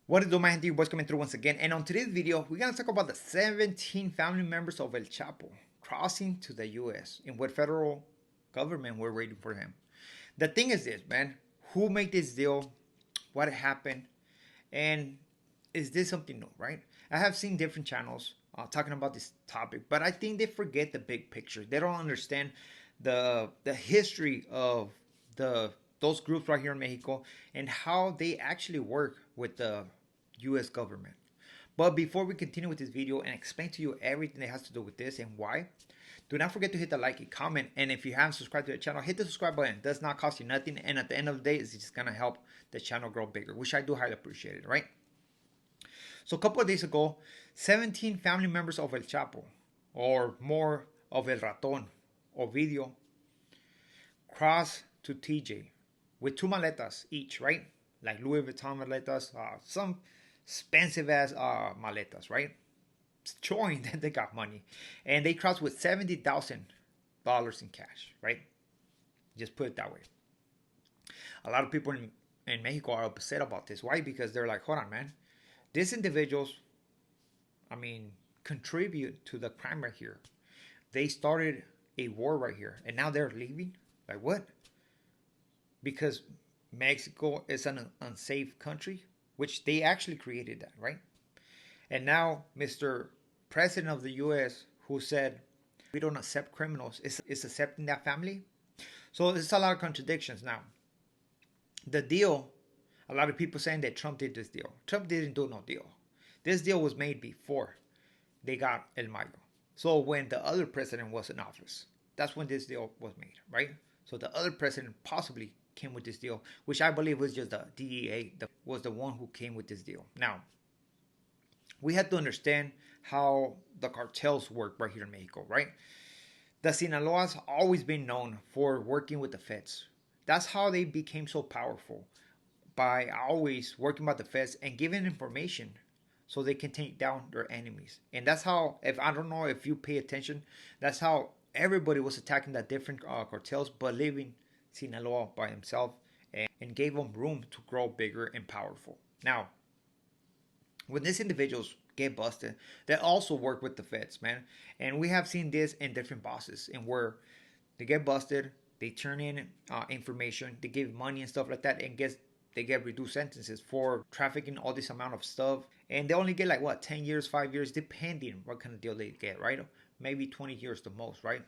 What is up, my gente? Boys coming through once again. And on today's video, we're gonna talk about the 17 family members of El Chapo crossing to the U.S. and what federal government were waiting for him. The thing is this, man. Who made this deal? What happened? And is this something new, right? I have seen different channels talking about this topic, but I think they forget the big picture. They don't understand the history of the those groups right here in Mexico and how they actually work with the U.S. government. But before we continue with this video and explain to you everything that has to do with this and why, do not forget to hit the like and comment. And if you haven't subscribed to the channel, hit the subscribe button. It does not cost you nothing. And at the end of the day, it's just going to help the channel grow bigger, which I do highly appreciate it, right? So a couple of days ago, 17 family members of El Chapo, or more of El Raton, Ovidio, crossed to TJ with two maletas each, right? Like Louis Vuitton maletas, some expensive ass maletas, right? Showing that they got money. And they crossed with $70,000 in cash, right? Just put it that way. A lot of people in Mexico are upset about this. Why? Because they're like, hold on, man. These individuals, I mean, contribute to the crime right here. They started a war right here, and now they're leaving. Like what? Because Mexico is an unsafe country, which they actually created that, right? And now Mr. President of the U.S., who said we don't accept criminals, is accepting that family. So there's a lot of contradictions now. The deal, a lot of people saying that Trump did this deal. Trump didn't do no deal. This deal was made before they got El Mayo. So when the other president was in office, that's when this deal was made, right? So the other president possibly came with this deal, which I believe was just the DEA that was the one who came with this deal. Now, we have to understand how the cartels work right here in Mexico, right? The Sinaloa's always been known for working with the feds. That's how they became so powerful, by always working with the feds and giving information so they can take down their enemies. And that's how, if I don't know if you pay attention, that's how everybody was attacking the different cartels, but leaving Sinaloa by himself and gave them room to grow bigger and powerful. Now, when these individuals get busted, they also work with the feds, man. And we have seen this in different bosses, and where they get busted, they turn in information, they give money and stuff like that, and they get reduced sentences for trafficking all this amount of stuff, and they only get like what 10 years, 5 years, depending what kind of deal they get, right? Maybe 20 years the most, right?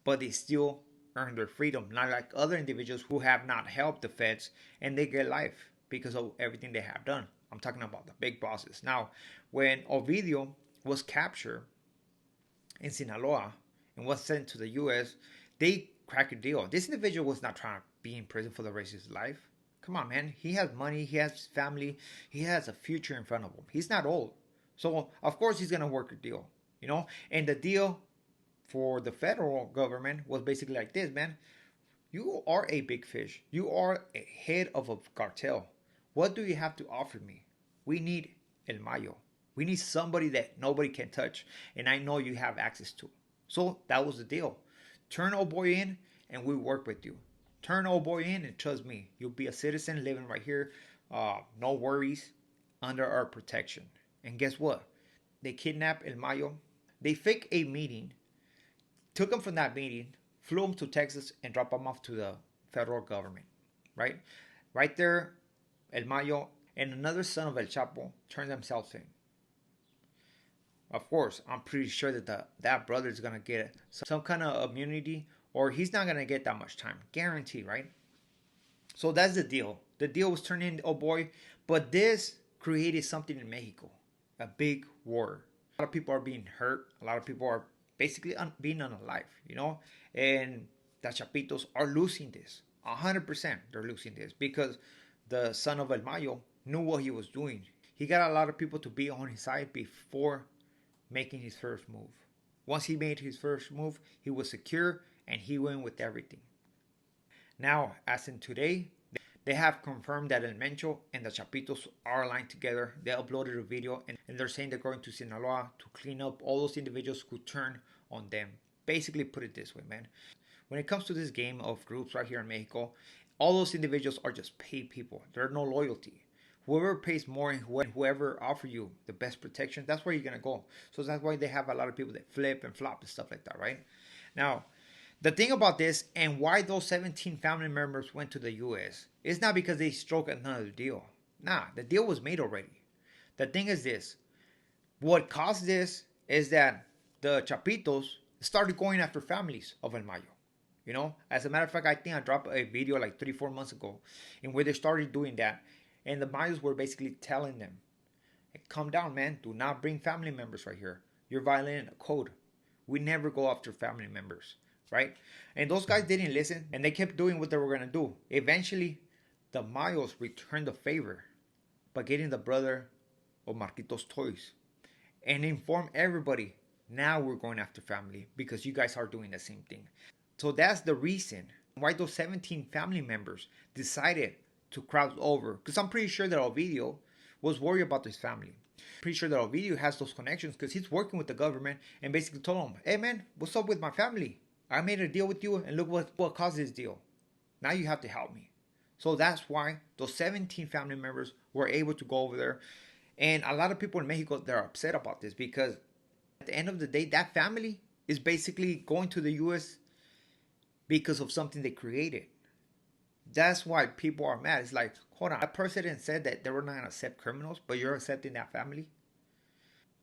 But they still earn their freedom, not like other individuals who have not helped the feds and they get life because of everything they have done. I'm talking about the big bosses. Now, when Ovidio was captured in Sinaloa and was sent to the US, they cracked a deal. This individual was not trying to be in prison for the rest of his life. Come on, man. He has money, he has family, he has a future in front of him. He's not old. So, of course, he's going to work a deal, you know? And the deal for the federal government was basically like this, man. You are a big fish. You are a head of a cartel. What do you have to offer me? We need El Mayo. We need somebody that nobody can touch. And I know you have access to. So that was the deal. Turn old boy in and we work with you. Turn old boy in and trust me, you'll be a citizen living right here. No worries, under our protection. And guess what? They kidnapped El Mayo. They fake a meeting, took him from that meeting, flew him to Texas, and dropped him off to the federal government. Right? Right there, El Mayo and another son of El Chapo turned themselves in. Of course, I'm pretty sure that that brother is gonna get some kind of immunity, or he's not gonna get that much time, guaranteed, right? So that's the deal. The deal was turned in, oh boy, but this created something in Mexico, a big war. A lot of people are being hurt. A lot of people are basically being unalive, you know, and the Chapitos are losing this. 100%, they're losing this because the son of El Mayo knew what he was doing. He got a lot of people to be on his side before making his first move. Once he made his first move, he was secure and he went with everything. Now, as in today, they have confirmed that El Mencho and the Chapitos are aligned together. They uploaded a video and they're saying they're going to Sinaloa to clean up all those individuals who turned on them. Basically, put it this way, man. When it comes to this game of groups right here in Mexico, all those individuals are just paid people. There's no loyalty. Whoever pays more and whoever offer you the best protection, that's where you're gonna go. So that's why they have a lot of people that flip and flop and stuff like that, right? Now, the thing about this and why those 17 family members went to the US is not because they struck another deal. Nah, the deal was made already. The thing is this: what caused this is that the Chapitos started going after families of El Mayo. As a matter of fact, I think I dropped a video like 3, 4 months ago in where they started doing that. And the Mayos were basically telling them, hey, calm down, man. Do not bring family members right here. You're violating a code. We never go after family members, right? And those guys didn't listen and they kept doing what they were going to do. Eventually, the Mayos returned the favor by getting the brother of Marquitos toys and inform everybody, now we're going after family because you guys are doing the same thing. So that's the reason why those 17 family members decided to cross over. Because I'm pretty sure that Ovidio was worried about his family. Pretty sure that Ovidio has those connections because he's working with the government and basically told them, hey man, what's up with my family? I made a deal with you and look what caused this deal. Now you have to help me. So that's why those 17 family members were able to go over there. And a lot of people in Mexico, they're upset about this because at the end of the day, that family is basically going to the US because of something they created. That's why people are mad. It's like, hold on, that president said that they were not going to accept criminals, but you're accepting that family.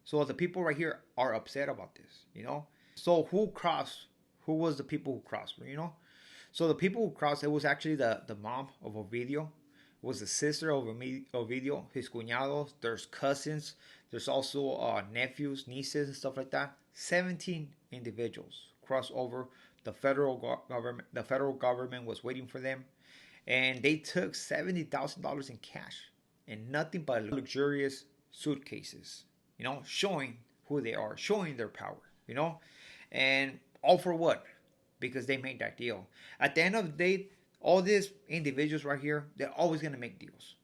So the people right here are upset about this. So who crossed? Who was the people who crossed? So the people who crossed, it was actually the mom of Ovidio. It was the sister of Ovidio, his cuñados. There's cousins. There's also nephews, nieces, and stuff like that. 17 individuals crossed over. The federal government. The federal government was waiting for them, and they took $70,000 in cash and nothing but luxurious suitcases. Showing who they are, showing their power. And all for what? Because they made that deal. At the end of the day, all these individuals right here, they're always going to make deals.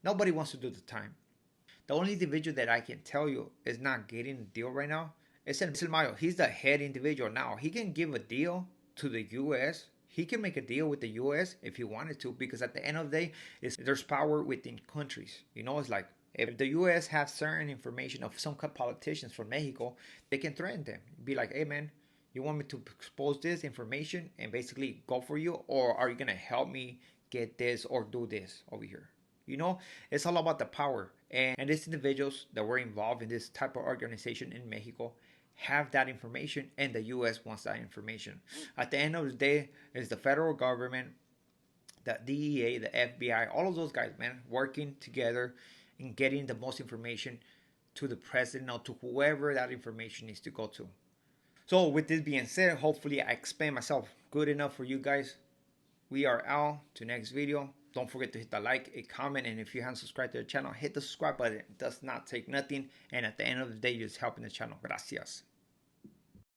Nobody wants to do the time. The only individual that I can tell you is not getting a deal right now is El Mayo. He's the head individual now. He can give a deal to the U.S. He can make a deal with the U.S. if he wanted to, because at the end of the day, there's power within countries. It's like if the U.S. has certain information of some politicians from Mexico, they can threaten them. Be like, hey man, you want me to expose this information and basically go for you, or are you going to help me get this or do this over here? It's all about the power. And these individuals that were involved in this type of organization in Mexico have that information, and the U.S. wants that information. At the end of the day, it's the federal government, the DEA, the FBI, all of those guys, man, working together and getting the most information to the president or to whoever that information needs to go to. So with this being said, hopefully I explained myself good enough for you guys. We are out to next video. Don't forget to hit the like, a comment, and if you haven't subscribed to the channel, hit the subscribe button. It does not take nothing, and at the end of the day, you're just helping the channel. Gracias.